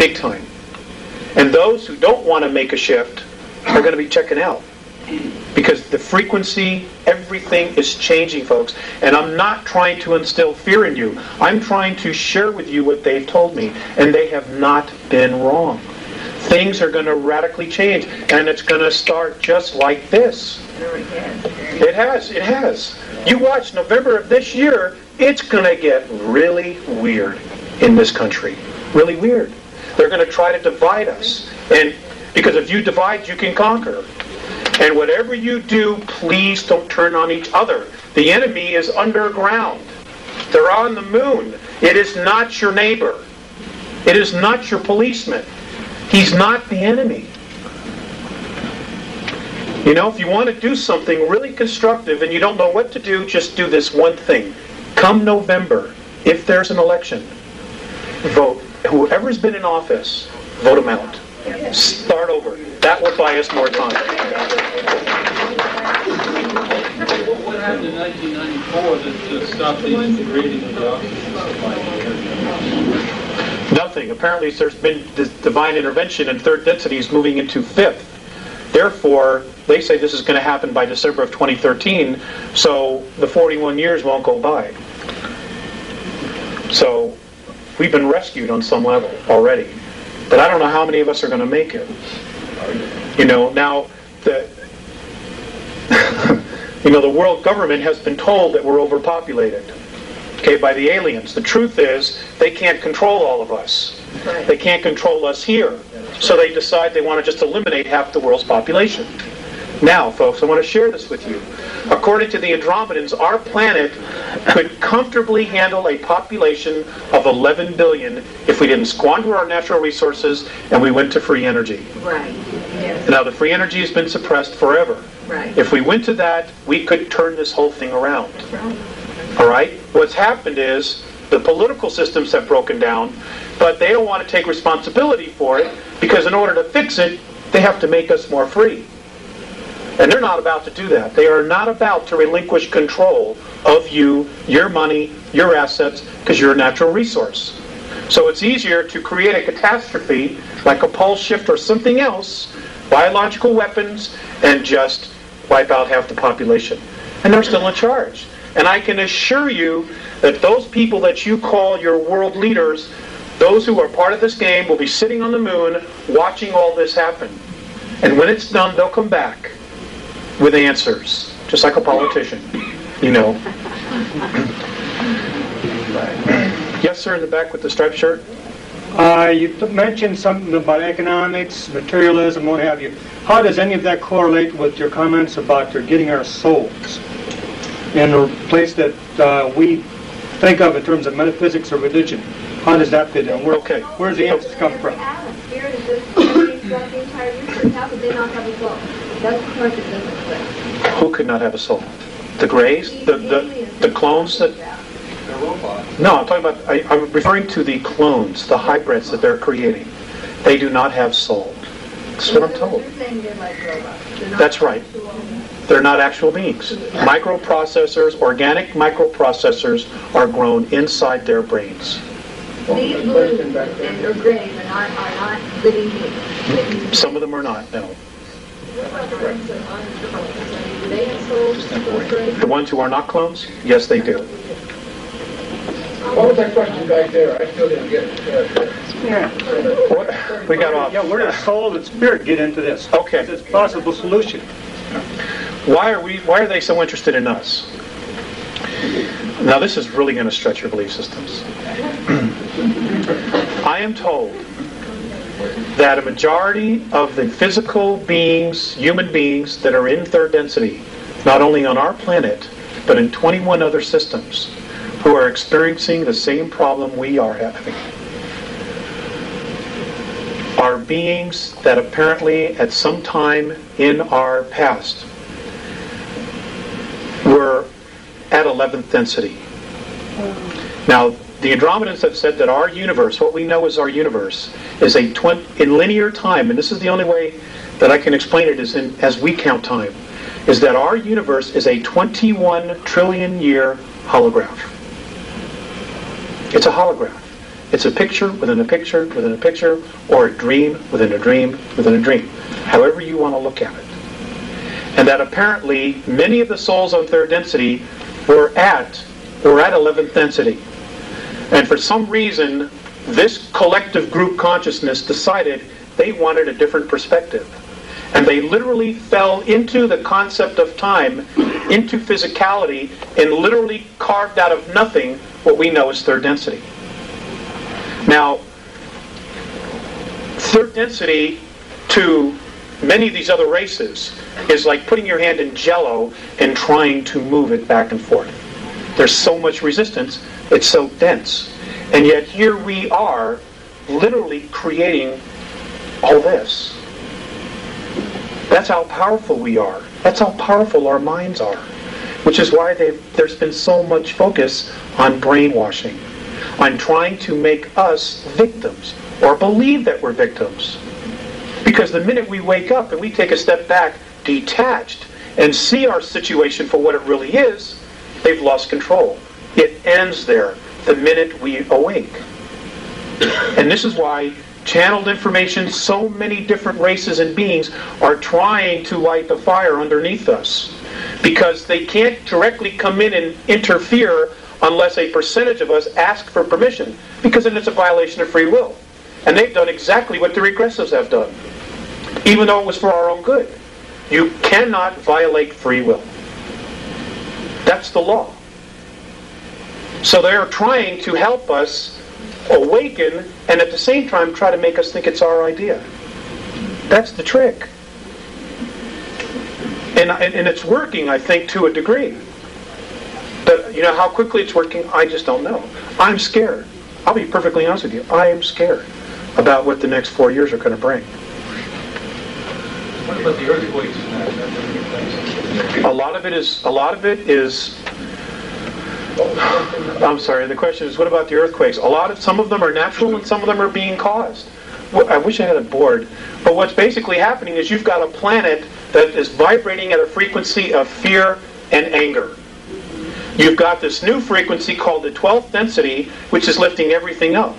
big time. And those who don't want to make a shift are going to be checking out. Because the frequency, everything is changing, folks. And I'm not trying to instill fear in you. I'm trying to share with you what they've told me. And they have not been wrong. Things are going to radically change. And it's going to start just like this. It has. You watch November of this year, it's going to get really weird in this country. Really weird. They're going to try to divide us. And because if you divide, you can conquer. And whatever you do, please don't turn on each other. The enemy is underground. They're on the moon. It is not your neighbor. It is not your policeman. He's not the enemy. You know, if you want to do something really constructive and you don't know what to do, just do this one thing. Come November, if there's an election, vote. Whoever's been in office, vote them out. Start over. That will buy us more time. What happened in 1994 that stopped these degrading of the oxygen supply? Nothing. Apparently there's been this divine intervention and third density is moving into fifth. Therefore, they say this is going to happen by December of 2013, so the 41 years won't go by. So we've been rescued on some level already. But I don't know how many of us are going to make it. You know, now the the world government has been told that we're overpopulated, okay, by the aliens. The truth is they can't control all of us. They can't control us here. So they decide they want to just eliminate half the world's population. Now, folks, I want to share this with you. According to the Andromedans, our planet could comfortably handle a population of 11 billion if we didn't squander our natural resources and we went to free energy. Right. Yes. Now, the free energy has been suppressed forever. Right. If we went to that, we could turn this whole thing around. Right. All right? What's happened is the political systems have broken down, but they don't want to take responsibility for it because in order to fix it, they have to make us more free. And they're not about to do that. They are not about to relinquish control of you, your money, your assets, because you're a natural resource. So it's easier to create a catastrophe, like a pole shift or something else, biological weapons, and just wipe out half the population. And they're still in charge. And I can assure you that those people that you call your world leaders, those who are part of this game, will be sitting on the moon watching all this happen. And when it's done, they'll come back with answers, just like a politician, you know. Yes, sir, in the back with the striped shirt. You mentioned something about economics, materialism, what have you. How does any of that correlate with your comments about getting our souls in a place that we think of in terms of metaphysics or religion? How does that fit in? Where's the answers come from? Spirit is just throughout the entire universe. How could they not have a soul? That's the part that doesn't click. Who could not have a soul? The Greys? The clones that... They're robots. No, I'm talking about... I'm referring to the clones, the hybrids that they're creating. They do not have soul. That's what I'm told. You're saying they're like robots. They're not That's right. They're not actual beings. Microprocessors, organic microprocessors are grown inside their brains. These blues and or grays are not living beings. Some of them are not, no. The ones who are not clones? Yes, they do. What was that question back there? I still didn't get it. What? We got off. Yeah, where does soul and spirit get into this? Okay. It's a possible solution. Why are they so interested in us? Now this is really going to stretch your belief systems. I am told that a majority of the physical beings, human beings that are in third density, not only on our planet, but in 21 other systems, who are experiencing the same problem we are having, are beings that apparently at some time in our past were at 11th density. Now, the Andromedans have said that our universe, what we know as our universe, is in linear time, and this is the only way that I can explain it is as we count time, is that our universe is a 21 trillion year holograph. It's a holograph. It's a picture within a picture within a picture, or a dream within a dream within a dream, however you want to look at it. And that apparently many of the souls on third density were at 11th density. And for some reason, this collective group consciousness decided they wanted a different perspective. And they literally fell into the concept of time, into physicality, and literally carved out of nothing what we know as third density. Now, third density to many of these other races is like putting your hand in Jell-O and trying to move it back and forth. There's so much resistance, it's so dense. And yet here we are literally creating all this. That's how powerful we are. That's how powerful our minds are. Which is why there's been so much focus on brainwashing, on trying to make us victims, or believe that we're victims. Because the minute we wake up and we take a step back, detached, and see our situation for what it really is, they've lost control. It ends there the minute we awake. And this is why channeled information, so many different races and beings are trying to light the fire underneath us. Because they can't directly come in and interfere unless a percentage of us ask for permission. Because then it's a violation of free will. And they've done exactly what the regressives have done. Even though it was for our own good. You cannot violate free will. That's the law. So they're trying to help us awaken and at the same time try to make us think it's our idea. That's the trick. And it's working, I think, to a degree. But you know how quickly it's working, I just don't know. I'm scared. I'll be perfectly honest with you. I am scared about what the next 4 years are going to bring. What about the earthquakes? A lot of it is. I'm sorry. The question is, what about the earthquakes? Some of them are natural, and some of them are being caused. Well, I wish I had a board. But what's basically happening is you've got a planet that is vibrating at a frequency of fear and anger. You've got this new frequency called the 12th density, which is lifting everything up.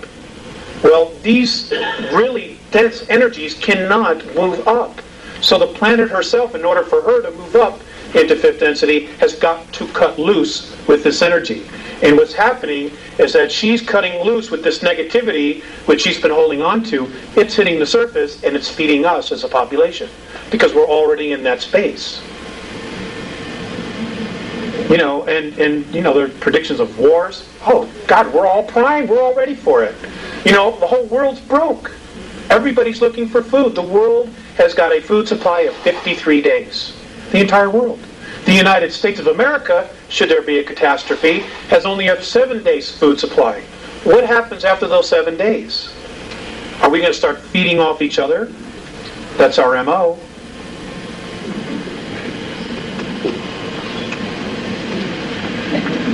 Well, these really dense energies cannot move up. So the planet herself, in order for her to move up into 5th density, has got to cut loose with this energy. And what's happening is that she's cutting loose with this negativity, which she's been holding on to. It's hitting the surface, and it's feeding us as a population, because we're already in that space. You know, and you know, there are predictions of wars. Oh, God, we're all primed. We're all ready for it. You know, the whole world's broke. Everybody's looking for food. The world has got a food supply of 53 days. The entire world. The United States of America, should there be a catastrophe, has only a 7 days food supply. What happens after those 7 days? Are we going to start feeding off each other? That's our MO.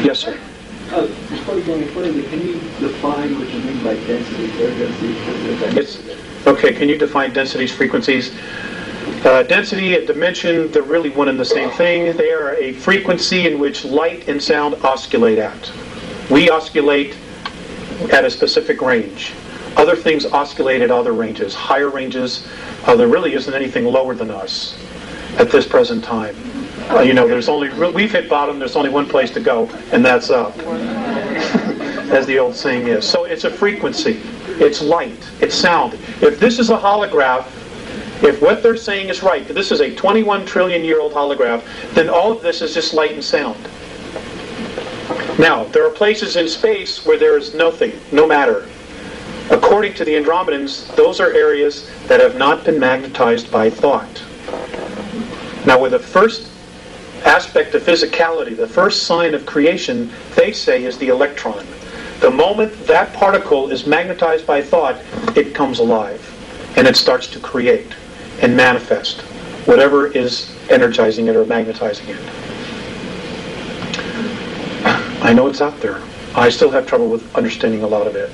Yes, sir. Before you go any further, can you define what you mean by density, third density? Okay, can you define densities, frequencies? Density and dimension, they're really one and the same thing. They are a frequency in which light and sound oscillate at. We oscillate at a specific range. Other things oscillate at other ranges, higher ranges. There really isn't anything lower than us at this present time. You know, we've hit bottom, there's only one place to go, and that's up, as the old saying is. So it's a frequency, it's light, it's sound. If this is a holograph, if what they're saying is right, that this is a 21 trillion year old holograph, then all of this is just light and sound. Now, there are places in space where there is nothing, no matter. According to the Andromedans, those are areas that have not been magnetized by thought. Now, with the first aspect of physicality, the first sign of creation, they say, is the electron. The moment that particle is magnetized by thought, it comes alive, and it starts to create and manifest whatever is energizing it or magnetizing it. I know it's out there. I still have trouble with understanding a lot of it.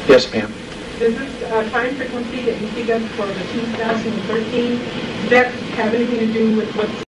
Yes, ma'am. Does this time frequency that you see us for the 2013, does that have anything to do with what's